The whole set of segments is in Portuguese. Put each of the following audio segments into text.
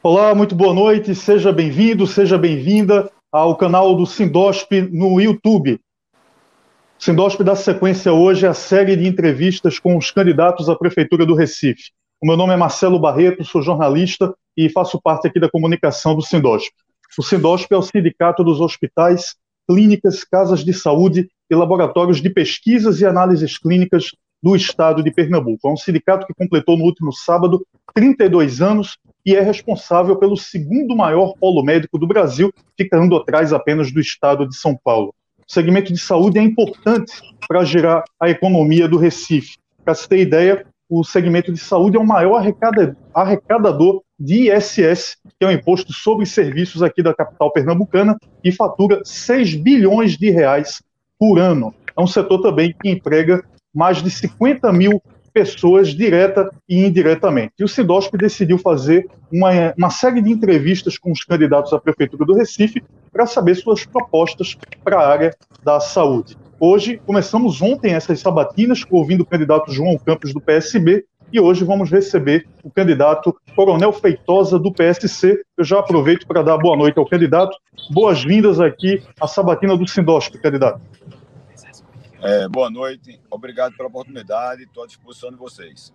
Olá, muito boa noite, seja bem-vindo, seja bem-vinda ao canal do Sindosp no YouTube. O Sindosp dá sequência hoje à série de entrevistas com os candidatos à Prefeitura do Recife. O meu nome é Marcelo Barreto, sou jornalista e faço parte aqui da comunicação do Sindosp. O Sindosp é o sindicato dos hospitais, clínicas, casas de saúde e laboratórios de pesquisas e análises clínicas do estado de Pernambuco. É um sindicato que completou no último sábado 32 anos e é responsável pelo segundo maior polo médico do Brasil, ficando atrás apenas do estado de São Paulo. O segmento de saúde é importante para gerar a economia do Recife. Para se ter ideia, o segmento de saúde é o maior arrecadador de ISS, que é o Imposto sobre Serviços aqui da capital pernambucana, e fatura 6 bilhões de reais por ano. É um setor também que emprega mais de 50 mil pessoas direta e indiretamente. E o Sindosp decidiu fazer uma série de entrevistas com os candidatos à Prefeitura do Recife para saber suas propostas para a área da saúde. Hoje, começamos ontem essas sabatinas ouvindo o candidato João Campos do PSB e hoje vamos receber o candidato Coronel Feitosa do PSC. Eu já aproveito para dar boa noite ao candidato. Boas-vindas aqui à sabatina do Sindosp, candidato. Boa noite, obrigado pela oportunidade, estou à disposição de vocês.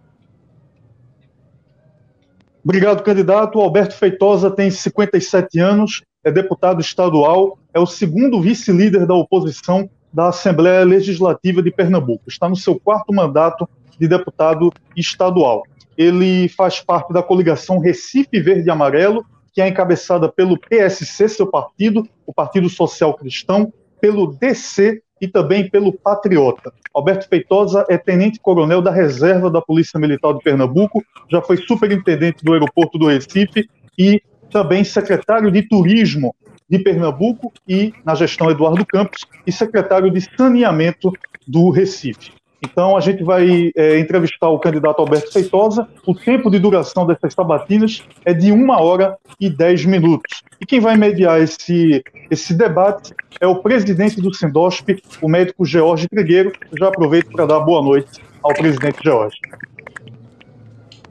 Obrigado, candidato. O Alberto Feitosa tem 57 anos, é deputado estadual, é o segundo vice-líder da oposição da Assembleia Legislativa de Pernambuco. Está no seu quarto mandato de deputado estadual. Ele faz parte da coligação Recife Verde e Amarelo, que é encabeçada pelo PSC, seu partido, o Partido Social Cristão, pelo DC e também pelo Patriota. Alberto Feitosa é tenente-coronel da reserva da Polícia Militar de Pernambuco, já foi superintendente do aeroporto do Recife e também secretário de Turismo de Pernambuco e na gestão Eduardo Campos e secretário de Saneamento do Recife. Então, a gente vai entrevistar o candidato Alberto Feitosa. O tempo de duração dessas sabatinas é de 1h10. E quem vai mediar esse debate é o presidente do Sindosp, o médico George Trigueiro. Eu já aproveito para dar boa noite ao presidente George.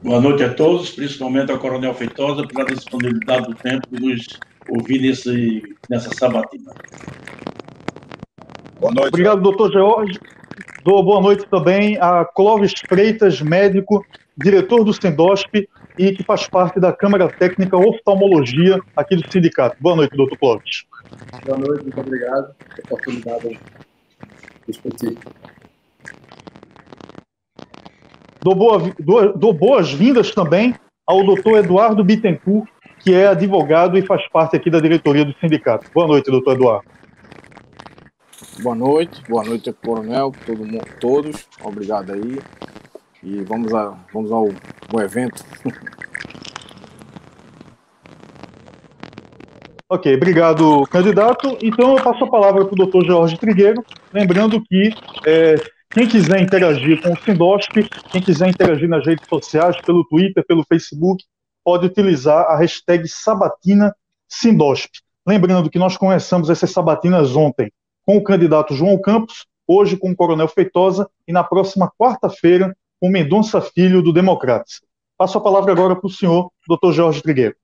Boa noite a todos, principalmente ao Coronel Feitosa, pela disponibilidade do tempo de nos ouvir nessa sabatina. Boa noite. Obrigado, doutor George. Dou boa noite também a Clóvis Freitas, médico, diretor do Sindosp e que faz parte da Câmara Técnica Oftalmologia aqui do sindicato. Boa noite, doutor Clóvis. Boa noite, muito obrigado pela oportunidade de discutir. Dou boas-vindas também ao doutor Eduardo Bittencourt, que é advogado e faz parte aqui da diretoria do sindicato. Boa noite, doutor Eduardo. Boa noite, coronel, todos, obrigado aí, e vamos ao evento. Ok, obrigado, candidato. Então eu passo a palavra para o doutor George Trigueiro, lembrando que quem quiser interagir com o Sindosp, quem quiser interagir nas redes sociais, pelo Twitter, pelo Facebook, pode utilizar a hashtag SabatinaSindosp. Lembrando que nós começamos essas sabatinas ontem com o candidato João Campos, hoje com o Coronel Feitosa e na próxima quarta-feira com Mendonça Filho, do Democratas. Passo a palavra agora para o senhor, doutor George Trigueiro.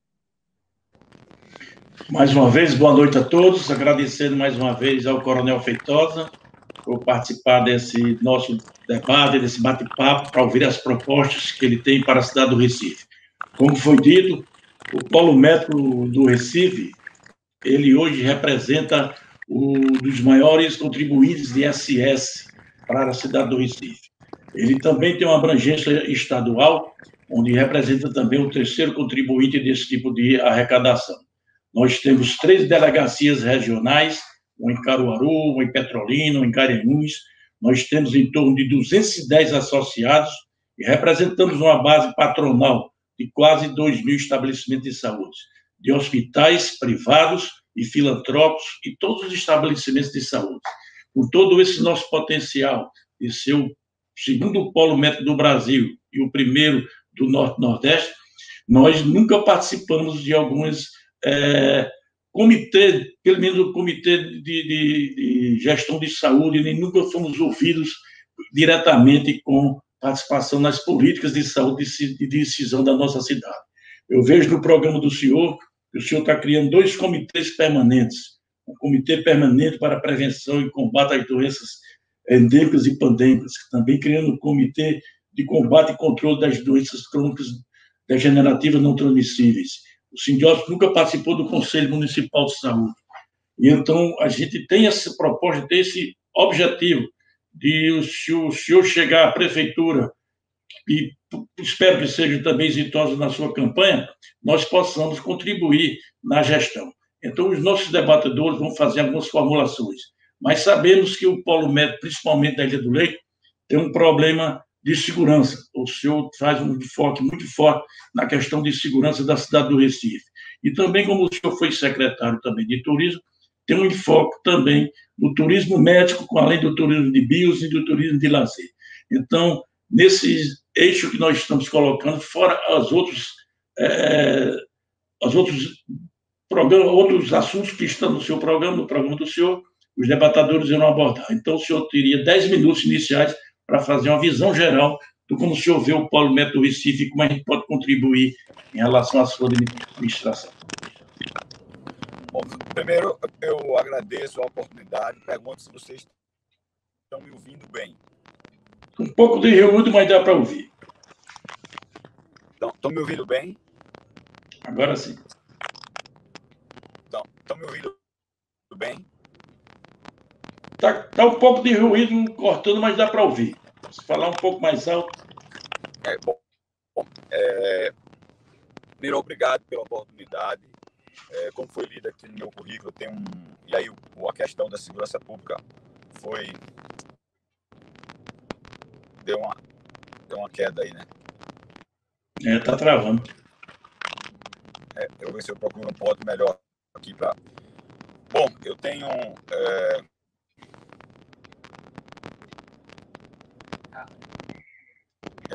Mais uma vez, boa noite a todos, agradecendo mais uma vez ao Coronel Feitosa por participar desse nosso debate, desse bate-papo, para ouvir as propostas que ele tem para a cidade do Recife. Como foi dito, o Polo Médico do Recife, ele hoje representa um dos maiores contribuintes de ISS para a cidade do Recife. Ele também tem uma abrangência estadual, onde representa também o terceiro contribuinte desse tipo de arrecadação. Nós temos 3 delegacias regionais, uma em Caruaru, uma em Petrolina, uma em Garanhuns. Nós temos em torno de 210 associados e representamos uma base patronal de quase 2.000 estabelecimentos de saúde, de hospitais privados e filantrópicos e todos os estabelecimentos de saúde. Com todo esse nosso potencial de ser o segundo polo médico do Brasil e o primeiro do Norte-Nordeste, nós nunca participamos de alguns comitês, pelo menos o comitê de gestão de saúde, nem nunca fomos ouvidos diretamente com participação nas políticas de saúde e de decisão da nossa cidade. Eu vejo no programa do senhor que o senhor está criando 2 comitês permanentes. Um comitê permanente para a prevenção e combate às doenças endêmicas e pandêmicas, também criando um comitê de combate e controle das doenças crônicas degenerativas não transmissíveis. O Sindióspito nunca participou do Conselho Municipal de Saúde. E então a gente tem essa proposta, tem esse objetivo de o senhor chegar à prefeitura, e espero que seja também exitoso na sua campanha, nós possamos contribuir na gestão. Então, os nossos debatedores vão fazer algumas formulações, mas sabemos que o Polo Médico, principalmente da Ilha do Leite, tem um problema de segurança. O senhor faz um enfoque muito forte na questão de segurança da cidade do Recife. E também, como o senhor foi secretário também de turismo, tem um enfoque também no turismo médico, além do turismo de bios e do turismo de lazer. Então, nesse eixo que nós estamos colocando, fora os outros programas, outros assuntos que estão no seu programa, no programa do senhor, os debatedores irão abordar. Então, o senhor teria 10 minutos iniciais para fazer uma visão geral do como o senhor vê o Polo Médico do Recife e como a gente pode contribuir em relação à sua administração. Bom, primeiro, eu agradeço a oportunidade. Pergunto se vocês estão me ouvindo bem. Um pouco de ruído, mas dá para ouvir. Estão me ouvindo bem? Agora sim. Estão me ouvindo bem? Tá um pouco de ruído cortando, mas dá para ouvir. Se falar um pouco mais alto. Primeiro, obrigado pela oportunidade. Como foi lido aqui no meu currículo, e aí a questão da segurança pública deu uma queda aí, né? Tá travando. Eu vou ver se eu procuro um ponto melhor aqui para... Bom, eu tenho...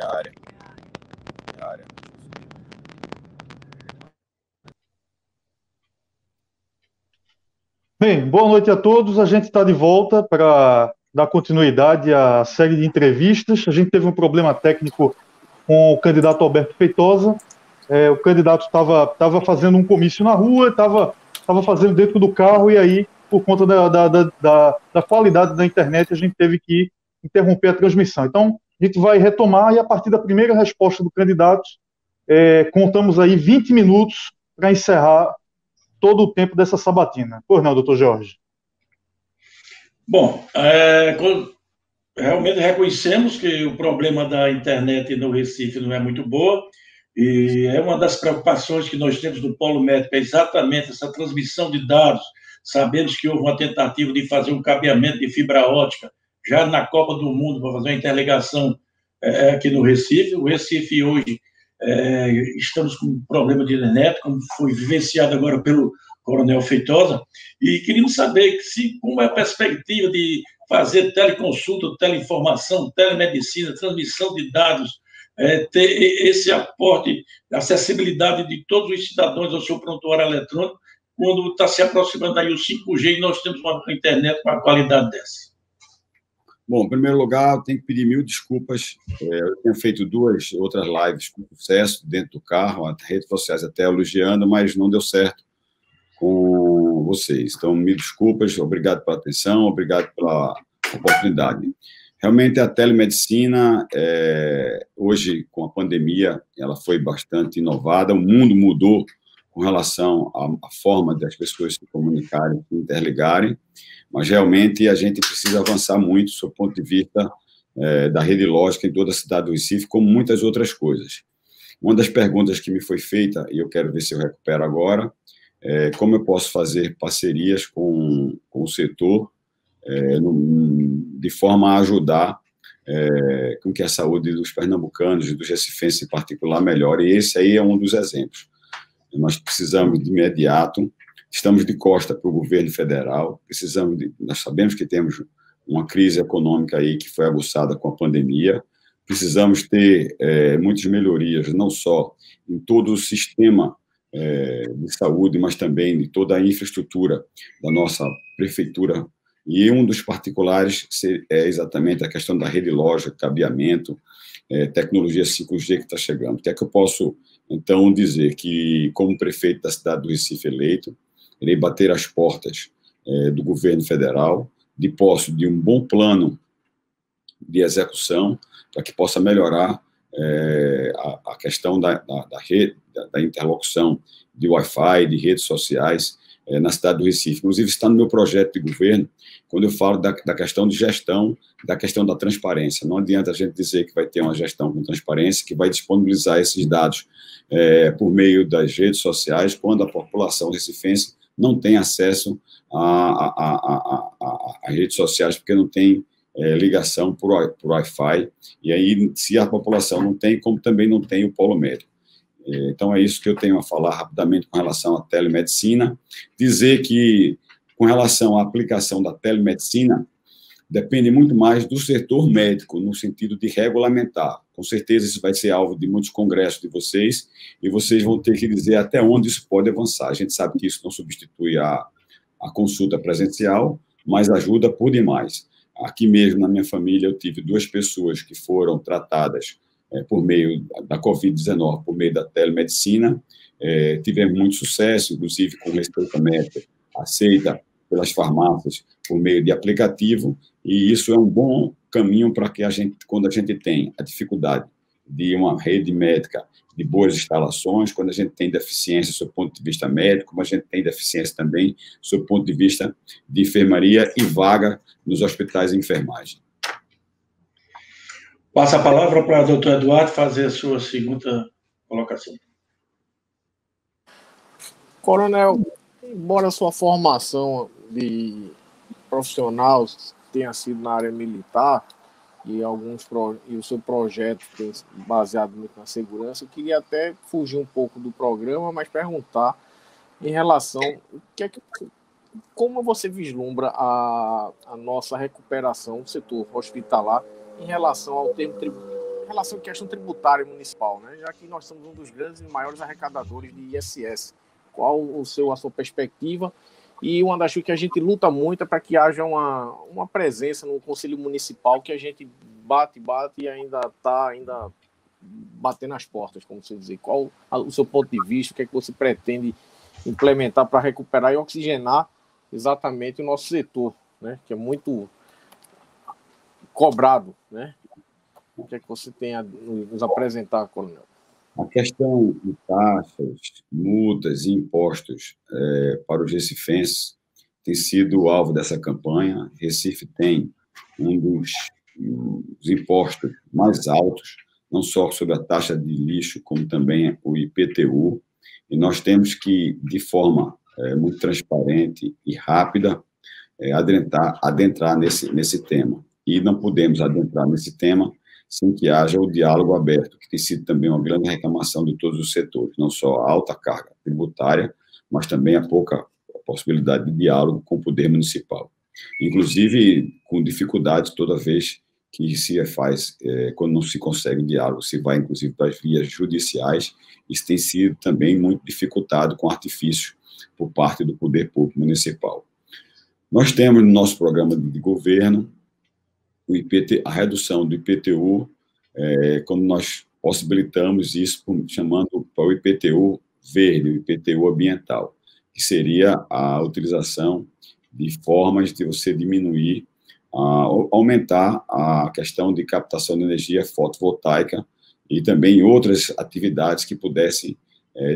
área. Bem, boa noite a todos. A gente está de volta para dar continuidade à série de entrevistas. A gente teve um problema técnico com o candidato Alberto Feitosa. O candidato estava fazendo um comício na rua, estava fazendo dentro do carro, e aí, por conta da qualidade da internet, a gente teve que interromper a transmissão. Então, a gente vai retomar, e a partir da primeira resposta do candidato, contamos aí 20 minutos para encerrar todo o tempo dessa sabatina. Pois não, doutor Jorge? Bom, realmente reconhecemos que o problema da internet no Recife não é muito boa, e é uma das preocupações que nós temos no Polo Médico, é exatamente essa transmissão de dados. Sabemos que houve uma tentativa de fazer um cabeamento de fibra ótica já na Copa do Mundo para fazer uma interligação aqui no Recife. O Recife hoje estamos com um problema de internet, como foi vivenciado agora pelo Coronel Feitosa, e queríamos saber como é a perspectiva de fazer teleconsulta, teleinformação, telemedicina, transmissão de dados, ter esse aporte, acessibilidade de todos os cidadãos ao seu prontuário eletrônico, quando está se aproximando aí o 5G e nós temos uma internet com a qualidade dessa. Bom, em primeiro lugar, eu tenho que pedir 1000 desculpas. Eu tenho feito 2 outras lives com sucesso dentro do carro, as redes sociais até elogiando, mas não deu certo com vocês. Então, 1000 desculpas, obrigado pela atenção, obrigado pela oportunidade. Realmente, a telemedicina, hoje, com a pandemia, ela foi bastante inovada, o mundo mudou com relação à forma das pessoas se comunicarem, se interligarem, mas realmente a gente precisa avançar muito do ponto de vista da rede lógica em toda a cidade do Recife, como muitas outras coisas. Uma das perguntas que me foi feita, e eu quero ver se eu recupero agora, como eu posso fazer parcerias com o setor de forma a ajudar com que a saúde dos pernambucanos e dos recifenses em particular melhore, e esse aí é um dos exemplos. Nós precisamos de imediato, estamos de costa para o governo federal, nós sabemos que temos uma crise econômica aí que foi aguçada com a pandemia, precisamos ter muitas melhorias, não só em todo o sistema de saúde, mas também de toda a infraestrutura da nossa prefeitura E um dos particulares é exatamente a questão da rede lógica, cabeamento, tecnologia 5G que está chegando. O que é que eu posso, então, dizer? Que, como prefeito da cidade do Recife eleito, irei bater as portas do governo federal, de posse de um bom plano de execução, para que possa melhorar a questão da rede, da interlocução de Wi-Fi, de redes sociais, na cidade do Recife. Inclusive, está no meu projeto de governo, quando eu falo da questão de gestão, da questão da transparência. Não adianta a gente dizer que vai ter uma gestão com transparência, que vai disponibilizar esses dados por meio das redes sociais, quando a população recifense não tem acesso a redes sociais, porque não tem ligação por Wi-Fi, e aí, se a população não tem, como também não tem o polo médico. Então, é isso que eu tenho a falar rapidamente com relação à telemedicina. Dizer que, com relação à aplicação da telemedicina, depende muito mais do setor médico, no sentido de regulamentar. Com certeza, isso vai ser alvo de muitos congressos de vocês, e vocês vão ter que dizer até onde isso pode avançar. A gente sabe que isso não substitui a consulta presencial, mas ajuda por demais. Aqui mesmo, na minha família, eu tive 2 pessoas que foram tratadas por meio da Covid-19, por meio da telemedicina, tivemos muito sucesso, inclusive com receita médica aceita pelas farmácias por meio de aplicativo, e isso é um bom caminho para que quando a gente tem a dificuldade de uma rede médica de boas instalações, quando a gente tem deficiência do ponto de vista médico, como a gente tem deficiência também do ponto de vista de enfermaria e vaga nos hospitais de enfermagem. Passa a palavra para o doutor Eduardo fazer a sua segunda colocação. Coronel, embora a sua formação de profissional tenha sido na área militar e o seu projeto tem baseado muito na segurança, eu queria até fugir um pouco do programa, mas perguntar em relação como você vislumbra a nossa recuperação do setor hospitalar em relação ao termo em relação à questão tributária municipal, né? Já que nós somos um dos grandes e maiores arrecadadores de ISS. Qual a sua perspectiva? E uma das coisas que a gente luta muito é para que haja uma presença no Conselho Municipal, que a gente bate e ainda está batendo as portas, como você dizer. Qual o seu ponto de vista? O que é que você pretende implementar para recuperar e oxigenar exatamente o nosso setor, né? Que é muito cobrado, né? O que é que você tem a nos apresentar, Coronel? A questão de taxas, multas e impostos para os recifenses tem sido o alvo dessa campanha. Recife tem um dos impostos mais altos, não só sobre a taxa de lixo, como também o IPTU, e nós temos que, de forma muito transparente e rápida, adentrar nesse tema. E não podemos adentrar nesse tema sem que haja o diálogo aberto, que tem sido também uma grande reclamação de todos os setores, não só a alta carga tributária, mas também a pouca possibilidade de diálogo com o poder municipal. Inclusive, com dificuldades toda vez que se faz, quando não se consegue diálogo, se vai, inclusive, para as vias judiciais. Isso tem sido também muito dificultado com artifício por parte do poder público municipal. Nós temos no nosso programa de governo a redução do IPTU, quando nós possibilitamos isso chamando para o IPTU verde, o IPTU ambiental, que seria a utilização de formas de você diminuir, aumentar a questão de captação de energia fotovoltaica e também outras atividades que pudessem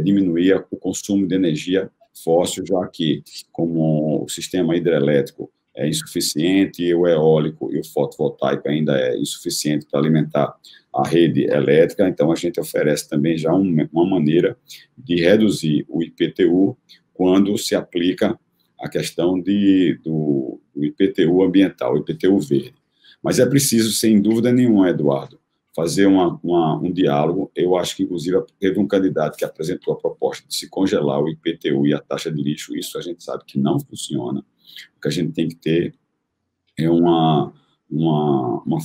diminuir o consumo de energia fóssil, já que, como o sistema hidrelétrico é insuficiente, o eólico e o fotovoltaico ainda é insuficiente para alimentar a rede elétrica, então a gente oferece também já uma maneira de reduzir o IPTU quando se aplica a questão do IPTU ambiental, o IPTU verde. Mas é preciso, sem dúvida nenhuma, Eduardo, fazer um diálogo. Eu acho que, inclusive, teve um candidato que apresentou a proposta de se congelar o IPTU e a taxa de lixo. Isso a gente sabe que não funciona. O que a gente tem que ter é uma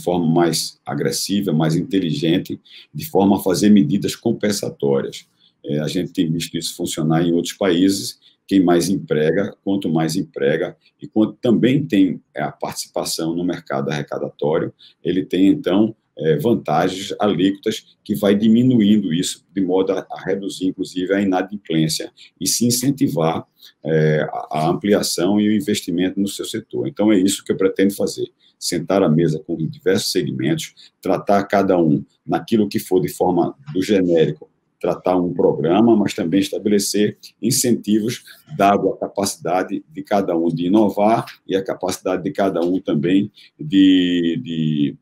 forma mais agressiva, mais inteligente, de forma a fazer medidas compensatórias. A gente tem visto isso funcionar em outros países, quem mais emprega, quanto mais emprega, e quanto também tem a participação no mercado arrecadatório, ele tem, então, vantagens alíquotas que vai diminuindo isso, de modo a reduzir, inclusive, a inadimplência e se incentivar a ampliação e o investimento no seu setor. Então, é isso que eu pretendo fazer, sentar à mesa com diversos segmentos, tratar cada um naquilo que for de forma do genérico, tratar um programa, mas também estabelecer incentivos, dado a capacidade de cada um de inovar e a capacidade de cada um também de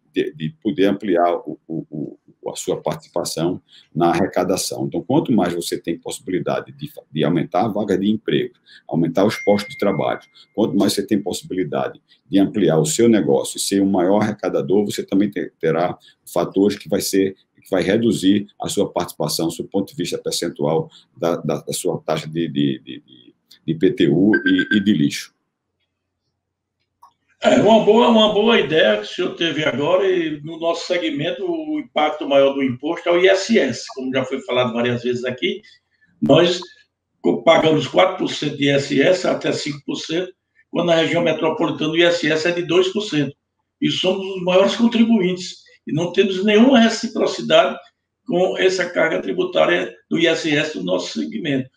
poder ampliar a sua participação na arrecadação. Então, quanto mais você tem possibilidade de aumentar a vaga de emprego, aumentar os postos de trabalho, quanto mais você tem possibilidade de ampliar o seu negócio e ser um maior arrecadador, você também terá fatores que vai reduzir a sua participação, do ponto de vista percentual da sua taxa de IPTU e de lixo. Uma boa ideia que o senhor teve agora, e no nosso segmento o impacto maior do imposto é o ISS, como já foi falado várias vezes aqui. Nós pagamos 4% de ISS até 5%, quando na região metropolitana o ISS é de 2%. E somos os maiores contribuintes, e não temos nenhuma reciprocidade com essa carga tributária do ISS do nosso segmento.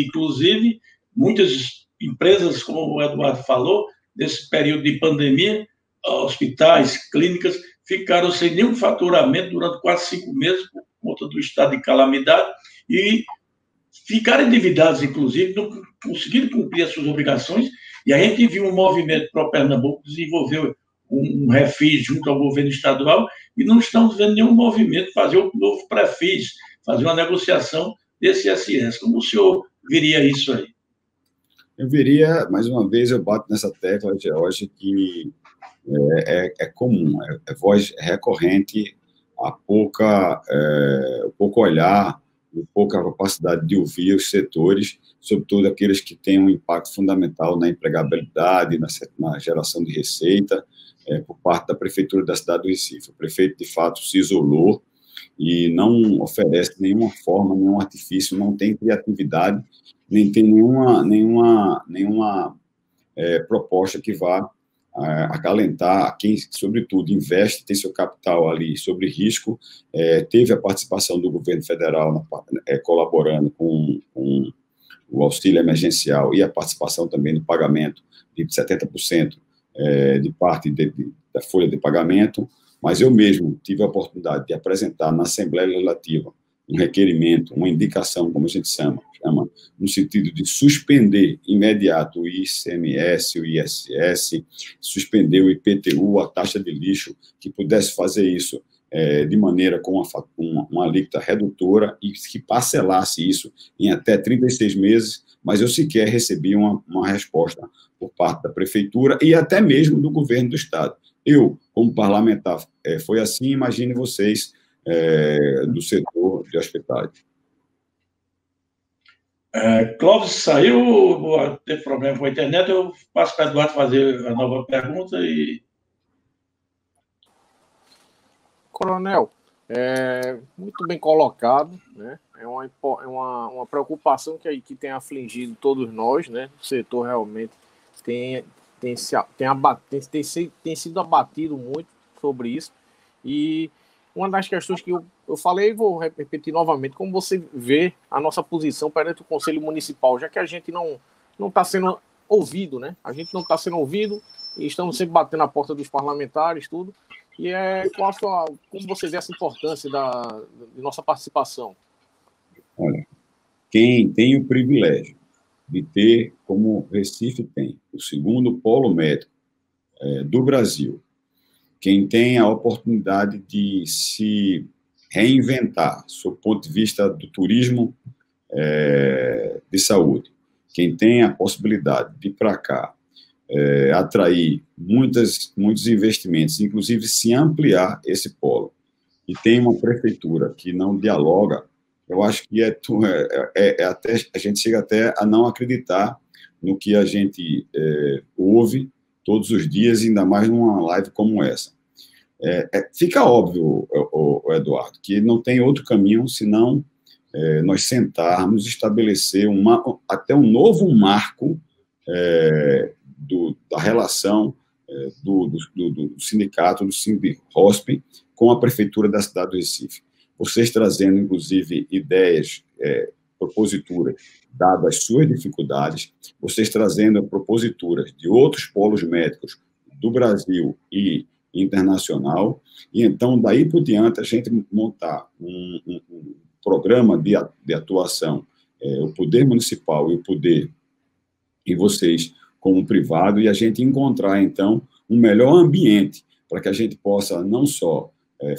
Inclusive, muitas empresas, como o Eduardo falou, nesse período de pandemia, hospitais, clínicas, ficaram sem nenhum faturamento durante quase 5 meses por conta do estado de calamidade e ficaram endividados, inclusive, não conseguiram cumprir as suas obrigações, e a gente viu um movimento para o Pernambuco desenvolver um refis junto ao governo estadual e não estamos vendo nenhum movimento fazer um novo pré-FIS, fazer uma negociação desse ISS. Como o senhor viria isso aí? Eu viria, mais uma vez, eu bato nessa tecla, George, que é comum, é voz recorrente, a pouco olhar, pouca capacidade de ouvir os setores, sobretudo aqueles que têm um impacto fundamental na empregabilidade, na geração de receita, por parte da Prefeitura da cidade do Recife. O prefeito, de fato, se isolou e não oferece nenhuma forma, nenhum artifício, não tem criatividade, nem tem nenhuma proposta que vá acalentar quem, sobretudo, investe, tem seu capital ali sobre risco, teve a participação do governo federal colaborando com o auxílio emergencial e a participação também no pagamento de 70% de parte da folha de pagamento, mas eu mesmo tive a oportunidade de apresentar na Assembleia Legislativa um requerimento, uma indicação, como a gente chama, no sentido de suspender imediato o ICMS, o ISS, suspender o IPTU, a taxa de lixo, que pudesse fazer isso de maneira com uma alíquota redutora e que parcelasse isso em até 36 meses, mas eu sequer recebi uma resposta por parte da Prefeitura e até mesmo do governo do Estado. Eu, como parlamentar, foi assim, imagine vocês do setor de hospitais. Clóvis saiu, teve problema com a internet, eu passo para o Eduardo fazer a nova pergunta e... Coronel, muito bem colocado, né? É uma preocupação que tem afligido todos nós, né? O setor realmente tem sido abatido muito sobre isso. E uma das questões que eu falei, vou repetir novamente, como você vê a nossa posição perante o Conselho Municipal, já que a gente não está sendo ouvido, né? A gente não está sendo ouvido e estamos sempre batendo na porta dos parlamentares, tudo. E como você vê essa importância de nossa participação? Olha, quem tem o privilégio de ter, como Recife tem, o segundo polo médico do Brasil, quem tem a oportunidade de se reinventar, sob o ponto de vista do turismo de saúde, quem tem a possibilidade de ir para cá, atrair muitos investimentos, inclusive se ampliar esse polo, e tem uma prefeitura que não dialoga, eu acho que até, a gente chega até a não acreditar no que a gente ouve todos os dias, ainda mais numa live como essa. Fica óbvio, Eduardo, que não tem outro caminho senão nós sentarmos, estabelecer até um novo marco da relação do sindicato, do Sindhosp, com a Prefeitura da cidade do Recife. Vocês trazendo, inclusive, ideias, proposituras, dadas as suas dificuldades, vocês trazendo proposituras de outros polos médicos do Brasil e internacional, e então, daí por diante, a gente montar um programa de atuação, o poder municipal e o poder, e vocês como privado, e a gente encontrar, então, um melhor ambiente para que a gente possa não só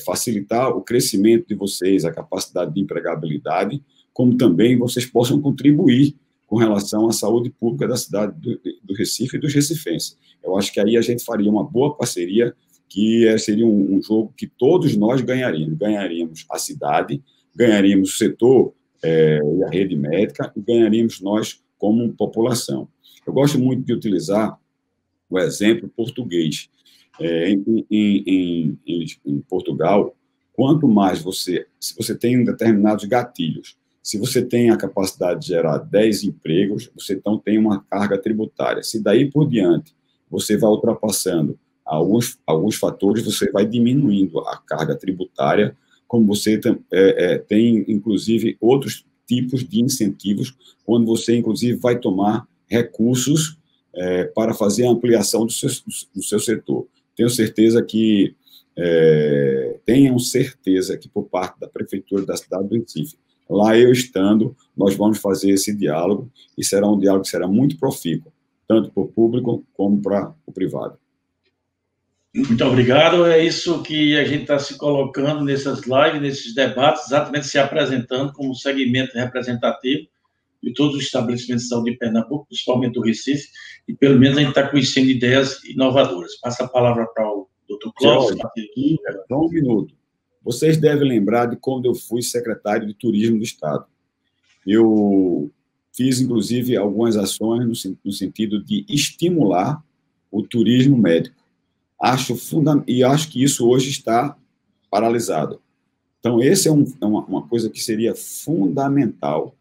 facilitar o crescimento de vocês, a capacidade de empregabilidade, como também vocês possam contribuir com relação à saúde pública da cidade do Recife e dos recifenses. Eu acho que aí a gente faria uma boa parceria, que seria um jogo que todos nós ganharíamos. Ganharíamos a cidade, ganharíamos o setor e a rede médica, e ganharíamos nós como população. Eu gosto muito de utilizar o exemplo português. Em Portugal, quanto mais se você tem determinados gatilhos, se você tem a capacidade de gerar 10 empregos, você então tem uma carga tributária. Se daí por diante você vai ultrapassando alguns fatores, você vai diminuindo a carga tributária, como você tem, inclusive, outros tipos de incentivos, quando você, inclusive, vai tomar recursos para fazer a ampliação do seu setor. Tenham certeza que por parte da Prefeitura da cidade do Recife, lá eu estando, nós vamos fazer esse diálogo, e será um diálogo que será muito profícuo, tanto para o público como para o privado. Muito obrigado. É isso que a gente está se colocando nessas lives, nesses debates, exatamente se apresentando como segmento representativo de todos os estabelecimentos de saúde de Pernambuco, principalmente do Recife, e pelo menos a gente está conhecendo ideias inovadoras. Passa a palavra para o Dr. Clóvis. Só um minuto. Vocês devem lembrar de quando eu fui secretário de Turismo do Estado. Eu fiz, inclusive, algumas ações no sentido de estimular o turismo médico. Acho que isso hoje está paralisado. Então, esse é uma coisa que seria fundamental,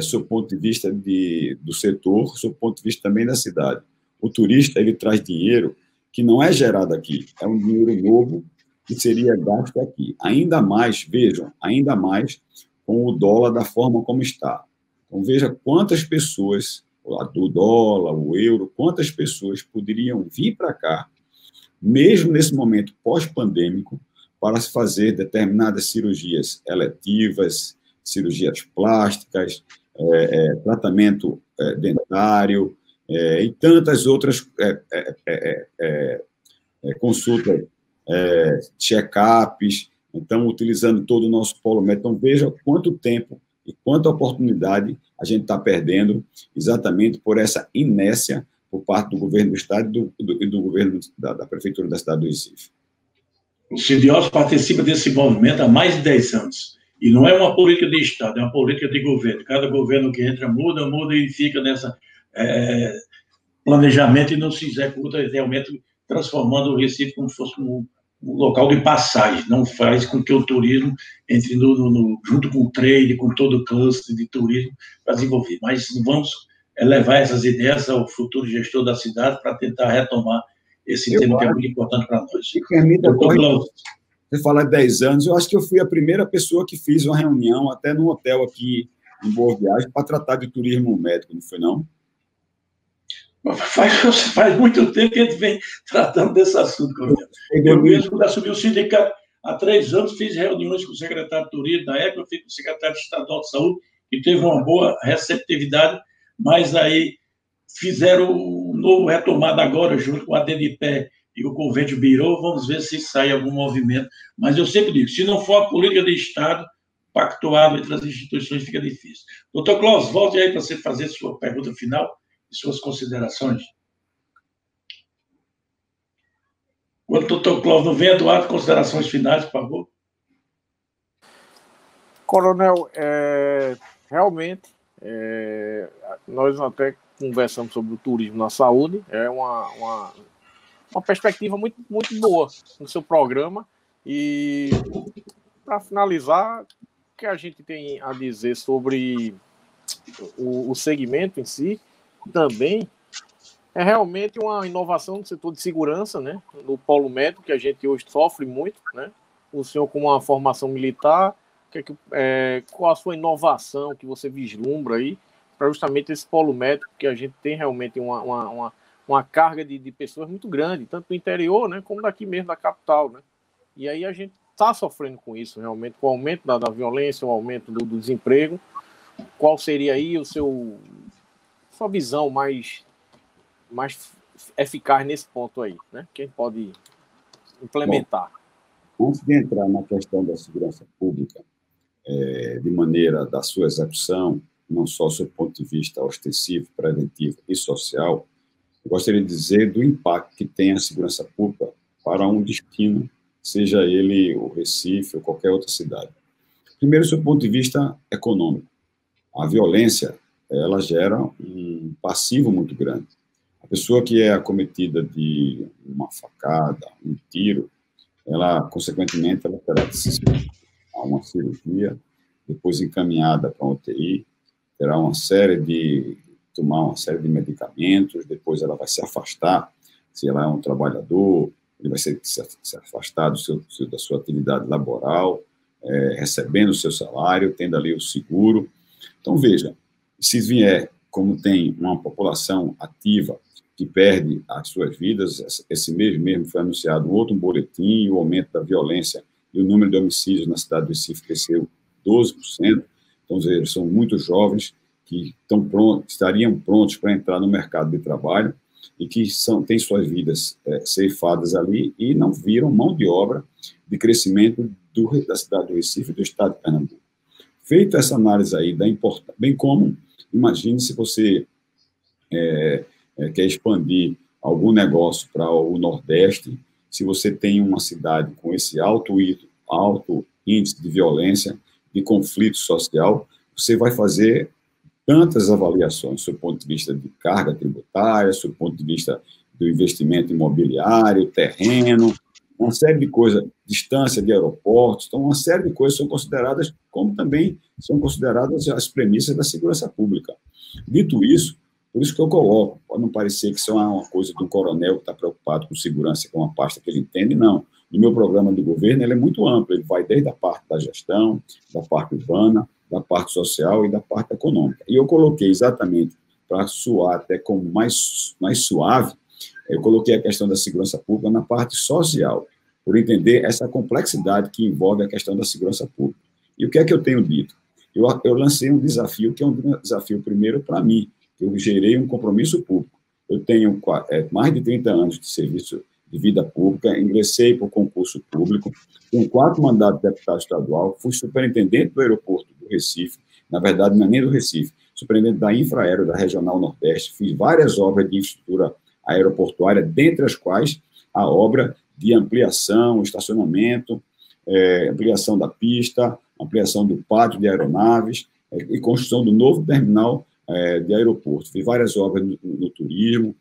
sob o ponto de vista do setor, sob o ponto de vista também da cidade. O turista, ele traz dinheiro que não é gerado aqui, é um dinheiro novo que seria gasto aqui. Ainda mais, vejam, ainda mais com o dólar da forma como está. Então, veja quantas pessoas, o dólar, o euro, quantas pessoas poderiam vir para cá, mesmo nesse momento pós-pandêmico, para se fazer determinadas cirurgias eletivas, cirurgias plásticas, tratamento dentário, e tantas outras consultas, check-ups, então, utilizando todo o nosso polo médico. Então, veja quanto tempo e quanta oportunidade a gente está perdendo exatamente por essa inércia por parte do governo do Estado e do governo da Prefeitura da cidade do Recife. O Sindhosp participa desse movimento há mais de 10 anos. E não é uma política de Estado, é uma política de governo. Cada governo que entra muda e fica nessa planejamento e não se executa, realmente transformando o Recife como se fosse um local de passagem. Não faz com que o turismo entre junto com o trade, com todo o cluster de turismo para desenvolver. Mas vamos levar essas ideias ao futuro gestor da cidade para tentar retomar esse tema que é muito importante para nós. Você fala de 10 anos, eu acho que eu fui a primeira pessoa que fiz uma reunião, até num hotel aqui em Boa Viagem, para tratar de turismo médico, não foi, não? Faz muito tempo que a gente vem tratando desse assunto, Coronel. Eu mesmo, quando assumi o sindicato, há 3 anos, fiz reuniões com o secretário de Turismo, na época eu fiz com o secretário estadual de Saúde, que teve uma boa receptividade, mas aí fizeram um novo retomada agora, junto com a DNPE e o Convênio Birô, vamos ver se sai algum movimento. Mas eu sempre digo, se não for a política de Estado, pactuado entre as instituições, fica difícil. Doutor Clóvis, volte aí para você fazer sua pergunta final e suas considerações. Quando o doutor Clóvis não vem, Eduardo, considerações finais, por favor. Coronel, realmente, nós até conversamos sobre o turismo na saúde, é uma perspectiva muito, muito boa no seu programa. E, para finalizar, que a gente tem a dizer sobre o segmento em si também é realmente uma inovação no setor de segurança, né? No polo médico, que a gente hoje sofre muito, né? O senhor, com uma formação militar, qual a sua inovação que você vislumbra aí para justamente esse polo médico, que a gente tem realmente uma carga de pessoas muito grande, tanto do interior, né, como daqui mesmo da capital, né? E aí a gente está sofrendo com isso, realmente, com o aumento da violência, o aumento do desemprego. Qual seria aí sua visão mais eficaz nesse ponto aí, né? Quem pode implementar? Bom, antes de entrar na questão da segurança pública, de maneira da sua execução, não só do seu ponto de vista ostensivo, preventivo e social, eu gostaria de dizer do impacto que tem a segurança pública para um destino, seja ele o Recife ou qualquer outra cidade. Primeiro, do seu ponto de vista econômico. A violência, ela gera um passivo muito grande. A pessoa que é acometida de uma facada, um tiro, ela, consequentemente, ela terá de se submeter a uma cirurgia, depois encaminhada para uma UTI, terá tomar uma série de medicamentos, depois ela vai se afastar, se ela é um trabalhador, ele vai se afastar da sua atividade laboral, recebendo o seu salário, tendo ali o seguro. Então, veja, se vier, como tem uma população ativa que perde as suas vidas, esse mês mesmo foi anunciado um boletim, o aumento da violência e o número de homicídios na cidade do Recife cresceu 12%, então, veja, são muitos jovens que estariam prontos para entrar no mercado de trabalho e que têm suas vidas ceifadas ali e não viram mão de obra de crescimento da cidade do Recife e do estado de Pernambuco. Feita essa análise aí da importância, bem como, imagine se você quer expandir algum negócio para o Nordeste, se você tem uma cidade com esse alto índice de violência, de conflito social, você vai fazer tantas avaliações, do seu ponto de vista de carga tributária, do seu ponto de vista do investimento imobiliário, terreno, uma série de coisas, distância de aeroportos, então uma série de coisas são consideradas, como também são consideradas as premissas da segurança pública. Dito isso, por isso que eu coloco, pode não parecer que isso é uma coisa de um coronel que está preocupado com segurança, com uma pasta que ele entende, não. No meu programa do governo, ele é muito amplo, ele vai desde a parte da gestão, da parte urbana, da parte social e da parte econômica. E eu coloquei exatamente, para soar até como mais suave, eu coloquei a questão da segurança pública na parte social, por entender essa complexidade que envolve a questão da segurança pública. E o que é que eu tenho dito? Eu lancei um desafio, que é um desafio primeiro para mim, que eu gerei um compromisso público. Eu tenho mais de 30 anos de serviço de vida pública, ingressei por concurso público, tenho 4 mandatos de deputado estadual, fui superintendente do aeroporto do Recife, na verdade não é nem do Recife, superintendente da Infraero, da Regional Nordeste, fiz várias obras de infraestrutura aeroportuária, dentre as quais a obra de ampliação, estacionamento, ampliação da pista, ampliação do pátio de aeronaves e construção do novo terminal de aeroporto. Fiz várias obras no turismo,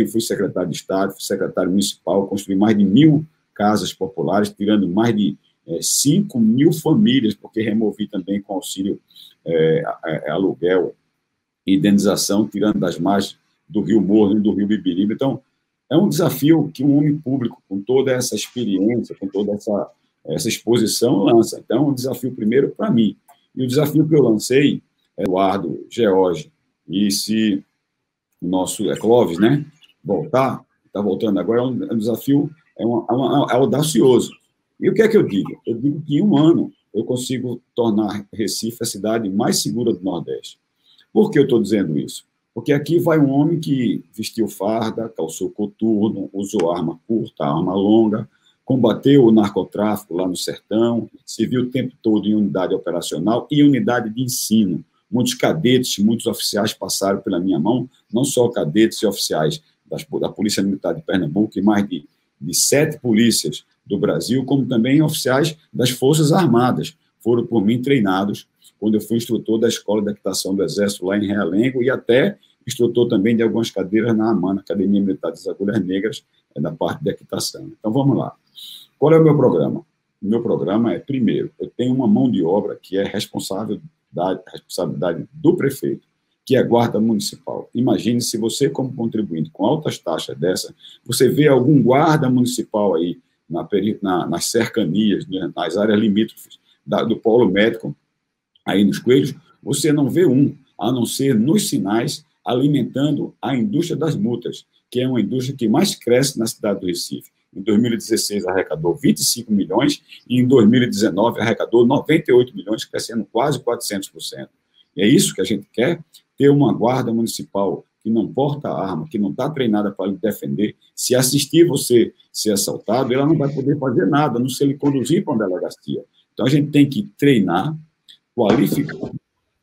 fui secretário de Estado, fui secretário municipal, construí mais de 1.000 casas populares, tirando mais de 5.000 famílias, porque removi também com auxílio aluguel e indenização, tirando das margens do Rio Morno e do Rio Bibiribe. Então, é um desafio que um homem público, com toda essa experiência, com toda essa exposição, lança. Então, é um desafio primeiro para mim. E o desafio que eu lancei, Eduardo, George, e se o nosso Clóvis, né, está voltando agora, é um desafio, é audacioso. E o que é que eu digo? Eu digo que em um ano eu consigo tornar Recife a cidade mais segura do Nordeste. Por que eu estou dizendo isso? Porque aqui vai um homem que vestiu farda, calçou coturno, usou arma curta, arma longa, combateu o narcotráfico lá no sertão, se viu o tempo todo em unidade operacional e unidade de ensino. Muitos cadetes, muitos oficiais passaram pela minha mão, não só cadetes e oficiais da Polícia Militar de Pernambuco e mais de 7 polícias do Brasil, como também oficiais das Forças Armadas, foram por mim treinados quando eu fui instrutor da Escola de Equitação do Exército lá em Realengo e até instrutor também de algumas cadeiras na AMAN, Academia Militar das Agulhas Negras, na parte de equitação. Então, vamos lá. Qual é o meu programa? o meu programa é, primeiro, eu tenho uma mão de obra que é responsabilidade do prefeito, que é a guarda municipal. Imagine se você, como contribuinte, com altas taxas dessa, você vê algum guarda municipal aí nas cercanias, né, nas áreas limítrofes do polo médico, aí nos Coelhos, você não vê um, a não ser nos sinais, alimentando a indústria das multas, que é uma indústria que mais cresce na cidade do Recife. Em 2016, arrecadou 25 milhões e em 2019 arrecadou 98 milhões, crescendo quase 400%. E é isso que a gente quer, ter uma guarda municipal que não porta arma, que não está treinada para lhe defender. Se assistir você ser assaltado, ela não vai poder fazer nada, a não ser lhe conduzir para uma delegacia. Então, a gente tem que treinar, qualificar,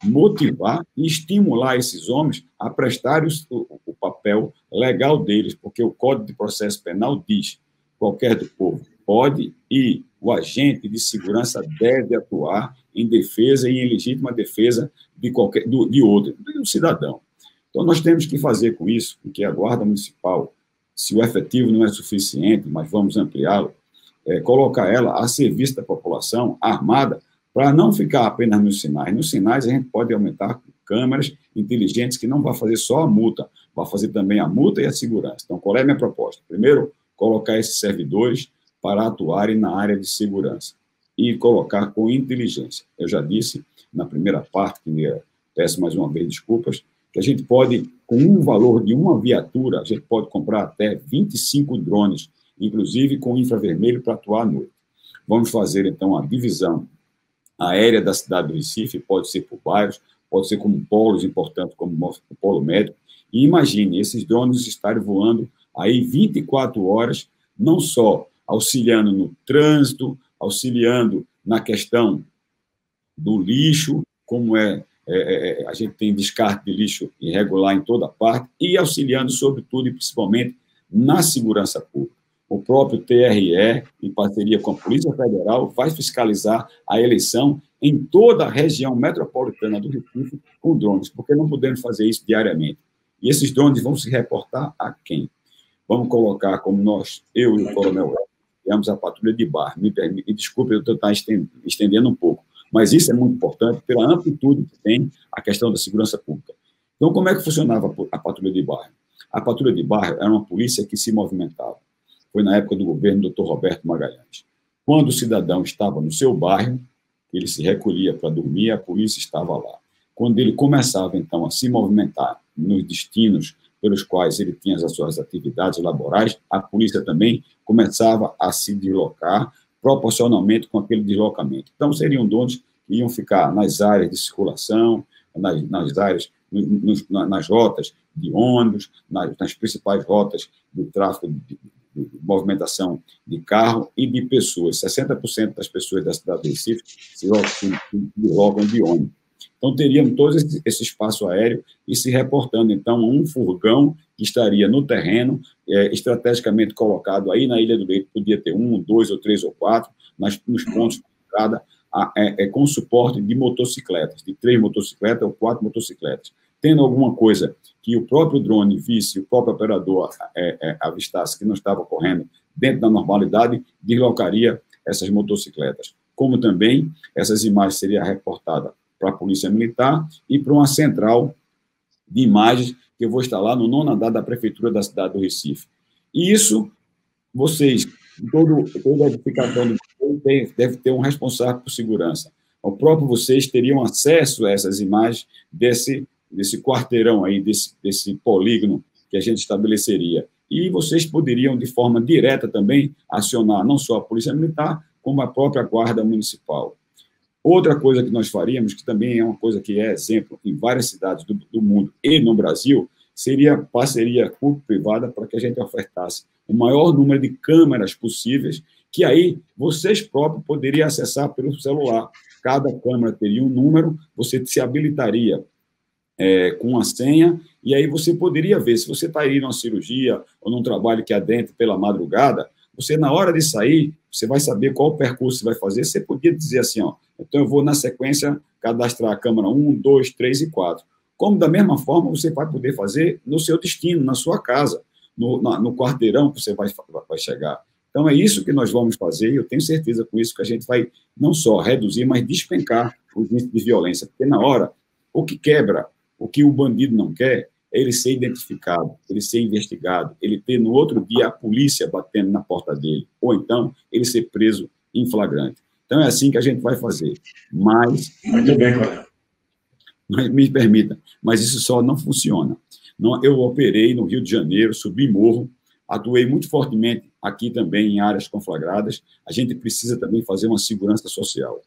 motivar e estimular esses homens a prestarem o papel legal deles, porque o Código de Processo Penal diz: qualquer do povo pode e o agente de segurança deve atuar em defesa e em legítima defesa de outro, do cidadão. Então, nós temos que fazer com isso, porque a Guarda Municipal, se o efetivo não é suficiente, mas vamos ampliá-lo, colocar ela a serviço da população, armada, para não ficar apenas nos sinais. Nos sinais, a gente pode aumentar com câmeras inteligentes que não vai fazer só a multa, vai fazer também a multa e a segurança. Então, qual é a minha proposta? Primeiro, colocar esses servidores para atuarem na área de segurança e colocar com inteligência. Eu já disse na primeira parte, que peço mais uma vez desculpas, que a gente pode, com um valor de uma viatura, a gente pode comprar até 25 drones, inclusive com infravermelho para atuar à noite. Vamos fazer, então, a divisão aérea da cidade do Recife, pode ser por bairros, pode ser como polos importantes, como o polo médico, e imagine esses drones estarem voando aí 24 horas, não só auxiliando no trânsito, auxiliando na questão do lixo, como a gente tem descarte de lixo irregular em toda parte, e auxiliando, sobretudo e principalmente, na segurança pública. O próprio TRE, em parceria com a Polícia Federal, vai fiscalizar a eleição em toda a região metropolitana do Recife com drones, porque não podemos fazer isso diariamente. E esses drones vão se reportar a quem? Vamos colocar como eu e o Coronel criamos a patrulha de bairro. Me desculpe, eu estou estendendo um pouco, mas isso é muito importante pela amplitude que tem a questão da segurança pública. Então, como é que funcionava a patrulha de bairro? A patrulha de bairro era uma polícia que se movimentava. Foi na época do governo do Dr. Roberto Magalhães. Quando o cidadão estava no seu bairro, ele se recolhia para dormir, a polícia estava lá. Quando ele começava, então, a se movimentar nos destinos pelos quais ele tinha as suas atividades laborais, a polícia também começava a se deslocar proporcionalmente com aquele deslocamento. Então, seriam drones que iam ficar nas áreas de circulação, nas áreas, nas rotas de ônibus, nas principais rotas do tráfego de movimentação de carro e de pessoas. 60% das pessoas da cidade de Recife se deslocam de ônibus. Então, teríamos todo esse espaço aéreo e se reportando, então, a um furgão que estaria no terreno, estrategicamente colocado aí na Ilha do Leite, podia ter 1, 2 ou 3 ou 4, nos pontos de entrada, com suporte de motocicletas, de 3 motocicletas ou 4 motocicletas. Tendo alguma coisa que o próprio drone visse, o próprio operador avistasse que não estava ocorrendo dentro da normalidade, deslocaria essas motocicletas. Como também essas imagens seriam reportadas para a Polícia Militar e para uma central de imagens que eu vou instalar no 9º andar da Prefeitura da cidade do Recife. E isso, vocês, toda a edificação do deve ter um responsável por segurança. O próprio vocês teriam acesso a essas imagens desse quarteirão aí, desse polígono que a gente estabeleceria. E vocês poderiam, de forma direta também, acionar não só a Polícia Militar, como a própria Guarda Municipal. Outra coisa que nós faríamos, que também é uma coisa que é exemplo em várias cidades do mundo e no Brasil, seria parceria público-privada para que a gente ofertasse o maior número de câmeras possíveis, que aí vocês próprios poderiam acessar pelo celular. Cada câmera teria um número, você se habilitaria com uma senha, e aí você poderia ver, se você está indo numa cirurgia ou num trabalho que adentre pela madrugada, você, na hora de sair, você vai saber qual o percurso você vai fazer, você podia dizer assim, então eu vou, na sequência, cadastrar a câmera 1, 2, 3 e 4. Como, da mesma forma, você vai poder fazer no seu destino, na sua casa, no quarteirão que você vai chegar. Então, é isso que nós vamos fazer, e eu tenho certeza com isso que a gente vai não só reduzir, mas despencar os índices de violência, porque na hora, o que quebra, o que o bandido não quer, é ele ser identificado, ele ser investigado, ele ter no outro dia a polícia batendo na porta dele, ou então ele ser preso em flagrante. Então, é assim que a gente vai fazer. Mas... Muito bem, colega. Me permita, mas isso só não funciona. Eu operei no Rio de Janeiro, subi morro, atuei muito fortemente aqui também em áreas conflagradas. A gente precisa também fazer uma segurança social.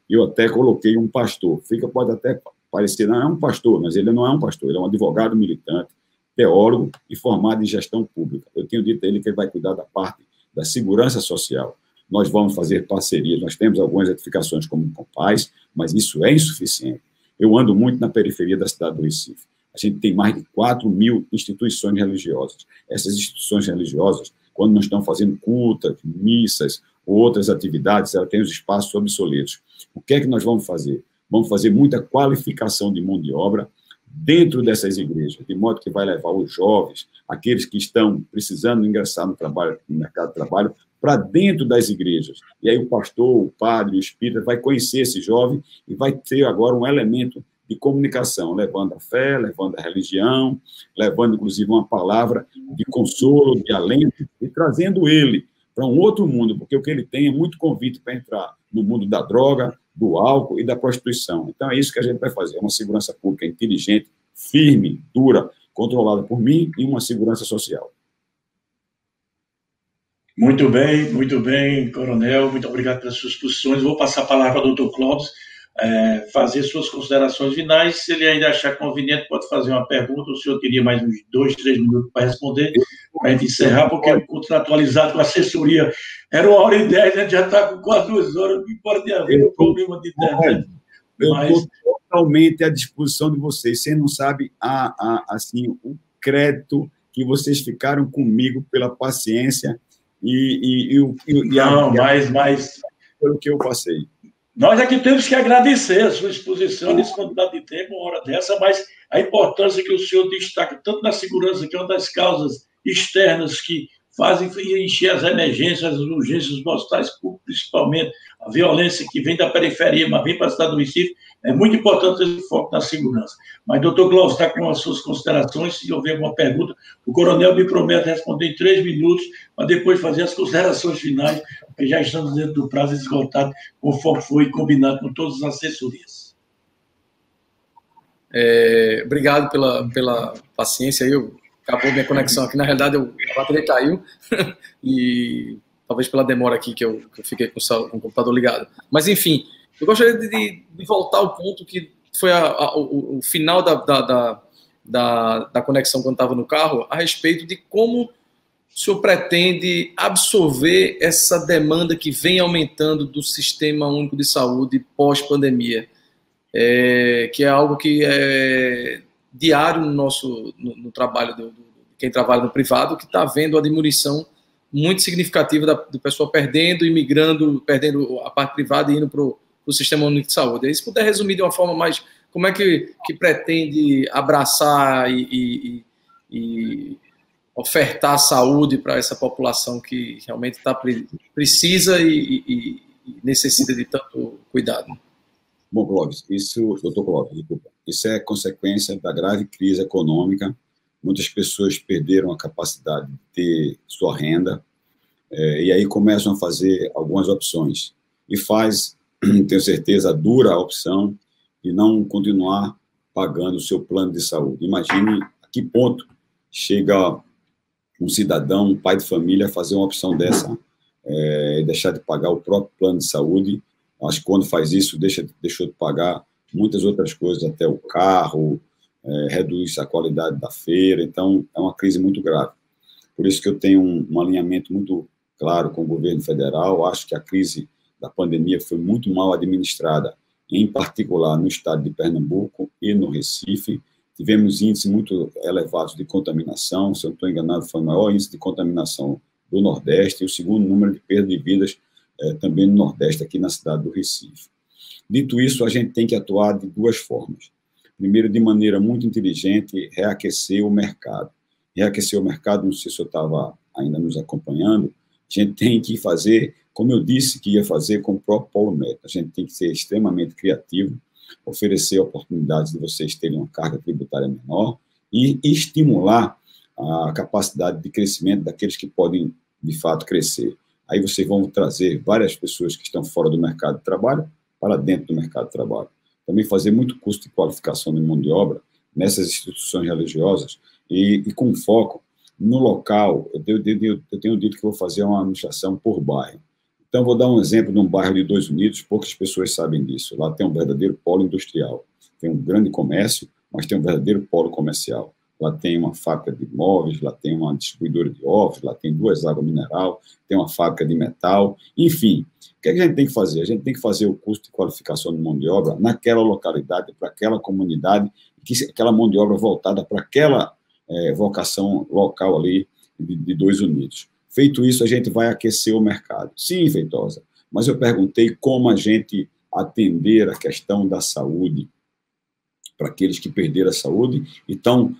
Eu até coloquei um pastor, pode até parecer, não é um pastor, mas ele não é um pastor, ele é um advogado militante, teólogo e formado em gestão pública. Eu tenho dito a ele que ele vai cuidar da parte da segurança social. Nós vamos fazer parcerias, nós temos algumas edificações como Compaz, mas isso é insuficiente. Eu ando muito na periferia da cidade do Recife. A gente tem mais de 4.000 instituições religiosas. Essas instituições religiosas, quando não estão fazendo cultas, missas, ou outras atividades, elas têm os espaços obsoletos. O que é que nós vamos fazer? Vamos fazer muita qualificação de mão de obra dentro dessas igrejas, de modo que vai levar os jovens, aqueles que estão precisando ingressar no mercado de trabalho, para dentro das igrejas. E aí o pastor, o padre, o espírita vai conhecer esse jovem e vai ter agora um elemento de comunicação, levando a fé, levando a religião, levando, inclusive, uma palavra de consolo, de alento, e trazendo ele para um outro mundo, porque o que ele tem é muito convite para entrar no mundo da droga, do álcool e da prostituição. Então, é isso que a gente vai fazer, uma segurança pública inteligente, firme, dura, controlada por mim, e uma segurança social. Muito bem, coronel. Muito obrigado pelas suas posições. Vou passar a palavra ao doutor Clóvis, fazer suas considerações finais. Se ele ainda achar conveniente, pode fazer uma pergunta. O senhor teria mais uns 2, 3 minutos para responder, para a gente encerrar, porque o contratualizado com a assessoria era 1h10, a gente já está com quase 2 horas, e pode haver um problema de internet. Eu estou totalmente à disposição de vocês. Você não sabe assim, o crédito que vocês ficaram comigo pela paciência mas pelo que eu passei. Nós aqui temos que agradecer a sua exposição nesse quantidade de tempo, uma hora dessa, mas a importância que o senhor destaca, tanto na segurança, que é uma das causas externas que fazem encher as emergências, as urgências dos hospitais públicos, principalmente a violência que vem da periferia, mas vem para a cidade do Recife, é muito importante esse foco na segurança. Mas, doutor Clóvis, está com as suas considerações, se houver alguma pergunta, o coronel me promete responder em 3 minutos, para depois fazer as considerações finais, porque já estamos dentro do prazo esgotado, conforme foi combinado com todas as assessorias. Obrigado pela paciência. Acabou minha conexão aqui, na realidade a bateria caiu, e talvez pela demora aqui que eu fiquei com o computador ligado. Mas, enfim, eu gostaria de voltar ao ponto que foi o final da conexão quando estava no carro, a respeito de como o senhor pretende absorver essa demanda que vem aumentando do Sistema Único de Saúde pós-pandemia, que é algo que é diário no trabalho de quem trabalha no privado, que está vendo a diminuição muito significativa do pessoal perdendo a parte privada e indo para o Sistema Único de Saúde. Aí, se puder resumir de uma forma mais, como é que pretende abraçar e ofertar saúde para essa população que realmente precisa e necessita de tanto cuidado? Bom, Clóvis, doutor Clóvis, desculpa, isso é consequência da grave crise econômica. Muitas pessoas perderam a capacidade de ter sua renda, e aí começam a fazer algumas opções. E tenho certeza, a dura opção de não continuar pagando o seu plano de saúde. Imagine a que ponto chega um cidadão, um pai de família, a fazer uma opção dessa, e deixar de pagar o próprio plano de saúde. Acho que quando faz isso, deixou de pagar muitas outras coisas, até o carro, reduz a qualidade da feira. Então, é uma crise muito grave. Por isso que eu tenho um alinhamento muito claro com o governo federal. Acho que a crise da pandemia foi muito mal administrada, em particular no estado de Pernambuco e no Recife. Tivemos índices muito elevados de contaminação. Se eu não estou enganado, foi o maior índice de contaminação do Nordeste e o segundo número de perda de vidas também no Nordeste, aqui na cidade do Recife. Dito isso, a gente tem que atuar de 2 formas. Primeiro, de maneira muito inteligente, reaquecer o mercado. Reaquecer o mercado, não sei se eu estava ainda nos acompanhando, gente tem que fazer, como eu disse que ia fazer com o próprio polo médico, a gente tem que ser extremamente criativo, oferecer oportunidades de vocês terem uma carga tributária menor e estimular a capacidade de crescimento daqueles que podem, de fato, crescer. Aí vocês vão trazer várias pessoas que estão fora do mercado de trabalho para dentro do mercado de trabalho. Também fazer muito custo de qualificação de mão de obra nessas instituições religiosas e com foco no local. Eu tenho dito que vou fazer uma administração por bairro. Então, vou dar um exemplo de um bairro de 2 Unidos, poucas pessoas sabem disso. Lá tem um verdadeiro polo industrial. Tem um grande comércio, mas tem um verdadeiro polo comercial. Lá tem uma fábrica de móveis, lá tem uma distribuidora de ovos, lá tem 2 águas mineral, tem uma fábrica de metal, enfim. O que a gente tem que fazer? A gente tem que fazer o custo de qualificação de mão de obra naquela localidade, para aquela comunidade, aquela mão de obra voltada para aquela vocação local ali de 2 Unidos. Feito isso, a gente vai aquecer o mercado. Sim, Feitosa, mas eu perguntei como a gente atender a questão da saúde para aqueles que perderam a saúde e estão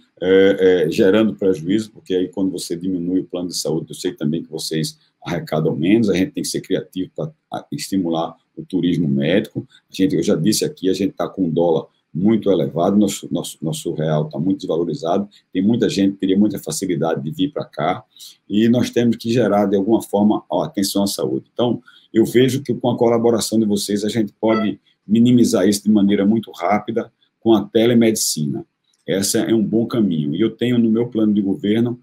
gerando prejuízo, porque aí quando você diminui o plano de saúde, eu sei também que vocês arrecadam menos, a gente tem que ser criativo para estimular o turismo médico. Eu já disse aqui, a gente está com um dólar muito elevado, nosso real está muito desvalorizado, tem muita gente que teria muita facilidade de vir para cá, e nós temos que gerar, de alguma forma, atenção à saúde. Então, eu vejo que com a colaboração de vocês, a gente pode minimizar isso de maneira muito rápida com a telemedicina. Esse é um bom caminho. E eu tenho no meu plano de governo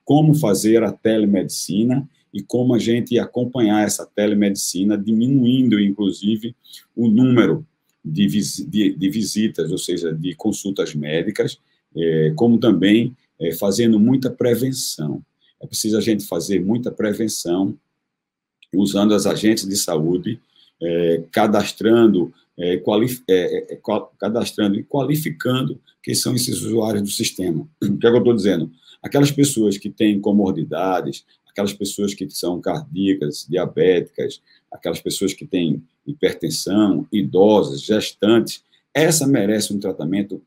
como fazer a telemedicina e como a gente acompanhar essa telemedicina, diminuindo, inclusive, o número de visitas, ou seja, de consultas médicas, como também fazendo muita prevenção. É preciso a gente fazer muita prevenção, usando as agentes de saúde, cadastrando e qualificando quem são esses usuários do sistema. O que é que eu estou dizendo? Aquelas pessoas que têm comorbidades, aquelas pessoas que são cardíacas, diabéticas, aquelas pessoas que têm hipertensão, idosas, gestantes, essa merece um tratamento,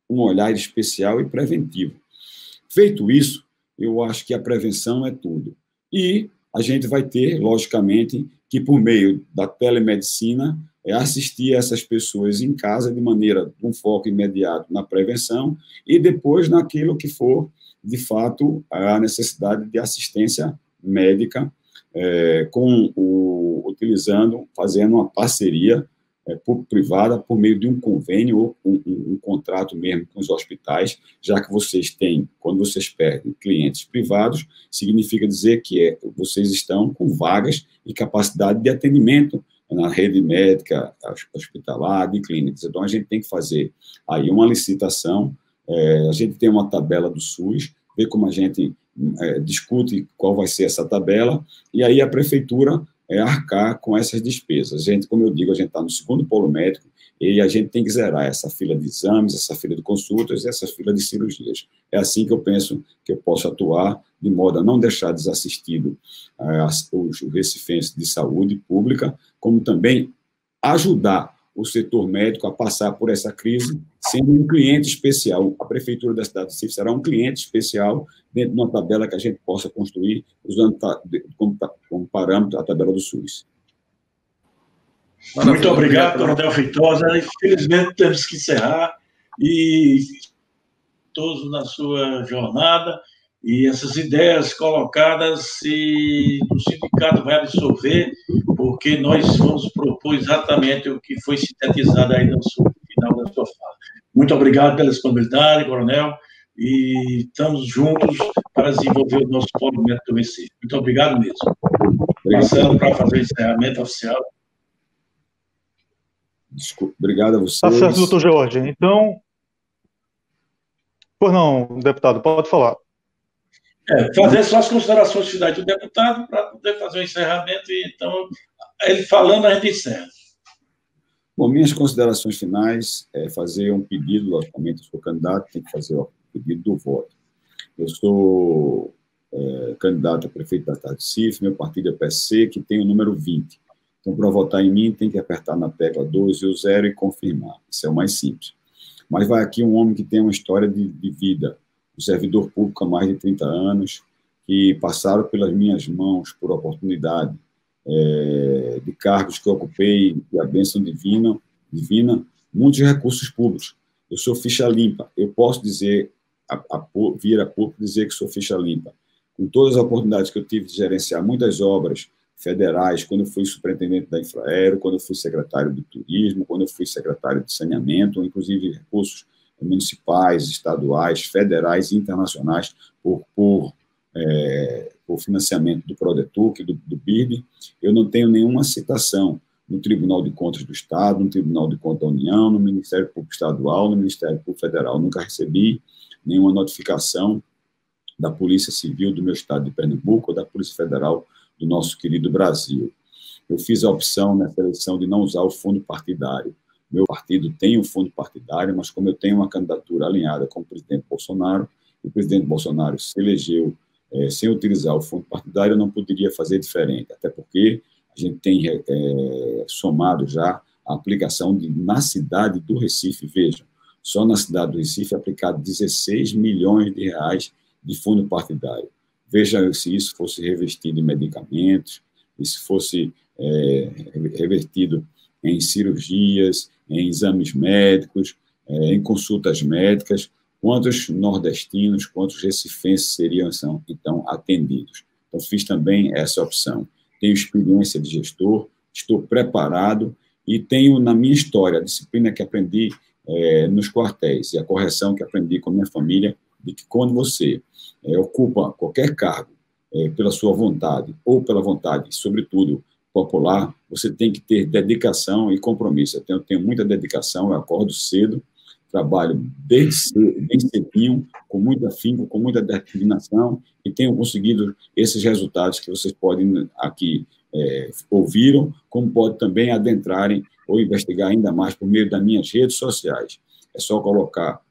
um olhar especial e preventivo. Feito isso, eu acho que a prevenção é tudo. E a gente vai ter, logicamente, que por meio da telemedicina, assistir essas pessoas em casa de maneira, um foco imediato na prevenção e depois naquilo que for, de fato, a necessidade de assistência médica, fazendo uma parceria privada por meio de um convênio ou um contrato mesmo com os hospitais, já que vocês têm, quando vocês perdem clientes privados, significa dizer que vocês estão com vagas e capacidade de atendimento na rede médica, hospitalar, de clínicas. Então, a gente tem que fazer aí uma licitação, a gente tem uma tabela do SUS, ver como a gente discute qual vai ser essa tabela, e aí a prefeitura arcar com essas despesas. Como eu digo, a gente está no 2º polo médico, e a gente tem que zerar essa fila de exames, essa fila de consultas e essa fila de cirurgias. É assim que eu penso que eu posso atuar, de modo a não deixar desassistido os recifenses de saúde pública, como também ajudar o setor médico a passar por essa crise, sendo um cliente especial. A Prefeitura da cidade de Recife será um cliente especial dentro de uma tabela que a gente possa construir, usando como parâmetro a tabela do SUS. Muito obrigado, Coronel Feitosa. Infelizmente, temos que encerrar, e todos na sua jornada, e essas ideias colocadas, e o sindicato vai absorver, porque nós vamos propor exatamente o que foi sintetizado aí no final da sua fala. Muito obrigado pela disponibilidade, Coronel, e estamos juntos para desenvolver o nosso polo médico do Recife. Muito obrigado mesmo. Passando para fazer o encerramento oficial. Desculpa, obrigado a vocês. Tá certo, doutor George. Então, pois não, deputado, pode falar. Fazer só as considerações finais do deputado para poder fazer o encerramento, e então, ele falando, a gente encerra. Bom, minhas considerações finais é fazer um pedido, logicamente, eu sou candidato, tem que fazer o pedido do voto. Eu sou candidato a prefeito da cidade de Recife, meu partido é o PSC, que tem o número 20. Então, para votar em mim, tem que apertar na tecla 12 e o 0 e confirmar. Isso é o mais simples. Mas vai aqui um homem que tem uma história de vida, um servidor público há mais de 30 anos, que passaram pelas minhas mãos por oportunidade de cargos que eu ocupei, e a bênção divina, muitos recursos públicos. Eu sou ficha limpa. Eu posso dizer, vir a público dizer que sou ficha limpa. Com todas as oportunidades que eu tive de gerenciar muitas obras federais, quando eu fui superintendente da Infraero, quando eu fui secretário de turismo, quando eu fui secretário de saneamento, inclusive recursos municipais, estaduais, federais e internacionais por financiamento do Prodetuc, do BID, eu não tenho nenhuma citação no Tribunal de Contas do Estado, no Tribunal de Contas da União, no Ministério Público Estadual, no Ministério Público Federal. Nunca recebi nenhuma notificação da Polícia Civil do meu estado de Pernambuco ou da Polícia Federal do nosso querido Brasil. Eu fiz a opção nessa eleição de não usar o fundo partidário. Meu partido tem um fundo partidário, mas como eu tenho uma candidatura alinhada com o presidente Bolsonaro, e o presidente Bolsonaro se elegeu sem utilizar o fundo partidário, eu não poderia fazer diferente, até porque a gente tem somado já a aplicação na cidade do Recife, vejam, só na cidade do Recife é aplicado 16 milhões de reais de fundo partidário. Veja se isso fosse revestido em medicamentos, e se fosse revertido em cirurgias, em exames médicos, em consultas médicas, quantos nordestinos, quantos recifenses são, então, atendidos. Então, fiz também essa opção. Tenho experiência de gestor, estou preparado e tenho na minha história a disciplina que aprendi nos quartéis e a correção que aprendi com a minha família, de que quando você ocupa qualquer cargo pela sua vontade ou pela vontade, sobretudo, popular, você tem que ter dedicação e compromisso. Eu tenho muita dedicação, eu acordo cedo, trabalho bem cedinho, com muito afinco, com muita determinação, e tenho conseguido esses resultados que vocês podem aqui ouviram, como pode também adentrarem ou investigar ainda mais por meio das minhas redes sociais. É só colocar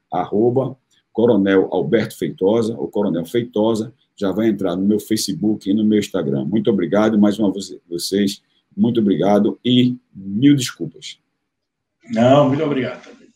@Coronel Alberto Feitosa, ou Coronel Feitosa, já vai entrar no meu Facebook e no meu Instagram. Muito obrigado, mais uma vez, vocês, muito obrigado e mil desculpas. Não, muito obrigado também.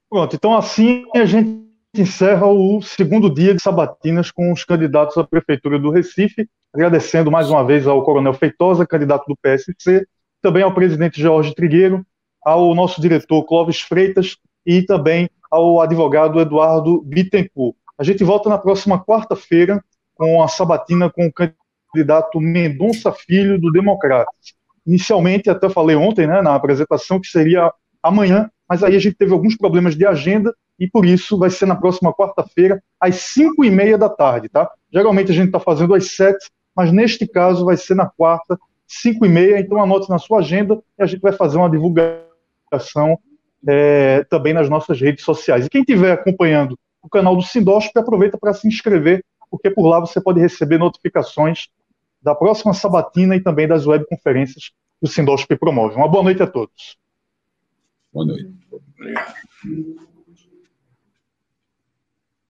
Pronto, então assim a gente encerra o segundo dia de sabatinas com os candidatos à Prefeitura do Recife, agradecendo mais uma vez ao Coronel Feitosa, candidato do PSC, também ao presidente Jorge Trigueiro, ao nosso diretor Clóvis Freitas e também ao advogado Eduardo Bittencourt. A gente volta na próxima quarta-feira com a sabatina com o candidato Mendonça Filho, do Democratas. Inicialmente, até falei ontem, né, na apresentação, que seria amanhã, mas aí a gente teve alguns problemas de agenda e por isso vai ser na próxima quarta-feira, às 5h30 da tarde, tá? Geralmente a gente está fazendo às 7h, mas neste caso vai ser na quarta, 5h30, então anote na sua agenda e a gente vai fazer uma divulgação também nas nossas redes sociais. E quem estiver acompanhando o canal do Sindosp, aproveita para se inscrever, porque por lá você pode receber notificações da próxima sabatina e também das webconferências que o Sindosp promove. Uma boa noite a todos. Boa noite. Obrigado.